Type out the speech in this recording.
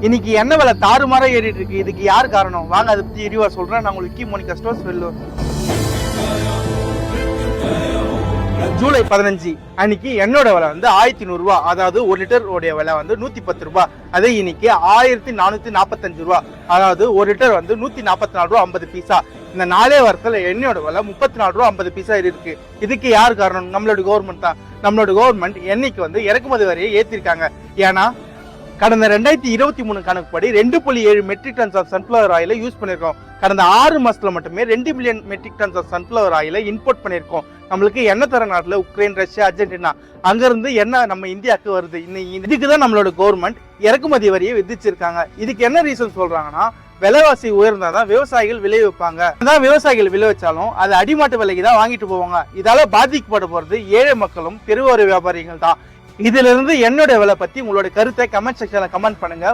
இன்னைக்கு எண்ணெய் விலை தாறுமாறா ஏறிட்டு இருக்கு. இதுக்கு யார் காரணம்? வாங்க அதை பத்தி விரிவா சொல்றேன். நான் உங்களுக்கு மோனிகா ஸ்டோர்ஸ் வெல்லூர். ஜூலை 15 அன்னைக்கு எண்ணெயோட விலை வந்து 1100 ரூபா, அதாவது 1 லிட்டர் உடைய விலை வந்து 110 ரூபாய். அதே இன்னைக்கு 1445 ரூபா, அதாவது 1 லிட்டர் வந்து 144 ரூபா 50 பைசா. இந்த 4 வாரத்துல எண்ணெயோட விலை 34 ரூபா 50 பைசா இருக்கு. இதுக்கு யார் காரணம்? நம்மளோட கவர்மெண்ட் தான். நம்மளோட கவர்மெண்ட் எண்ணெய்க்கு வந்து இறக்குமதி வரியை ஏற்றிருக்காங்க. ஏன்னா கடந்த 2023 கணக்குப்படி 2.7 மெட்ரிக் டன்ஸ் ஆஃப் சன்ஃபிளவர் ஆயிலை யூஸ் பண்ணிருக்கோம். கடந்த 6 மாசத்துல மட்டுமே 2 million metric tons of sunflower ஆயிலை இம்போர்ட் பண்ணிருக்கோம். நம்மளுக்கு எண்ணெய் தர நாட்டுல உக்ரைன், ரஷ்யா, அர்ஜென்டினா அங்க இருந்து எண்ணெய் நம்ம இந்தியாவுக்கு வருது. இதுக்குதான் நம்மளோட கவர்மெண்ட் இறக்குமதி வரியை விதிச்சிருக்காங்க. இதுக்கு என்ன ரீசன் சொல்றாங்கன்னா, விலைவாசி உயர்ந்தாதான் விவசாயிகள் விளைவிப்பாங்க. அதான் விவசாயிகள் விளைவிச்சாலும் அது அடிமாட்டு விலைக்கு தான் வாங்கிட்டு போவாங்க. இதால பாதிக்கப்பட போறது ஏழை மக்களும் தெருவோர வியாபாரிகள் தான். இதுல இருந்து என்னோட விலை பத்தி உங்களோட கருத்தை கமெண்ட் செக்ஷன்ல கமெண்ட் பண்ணுங்க.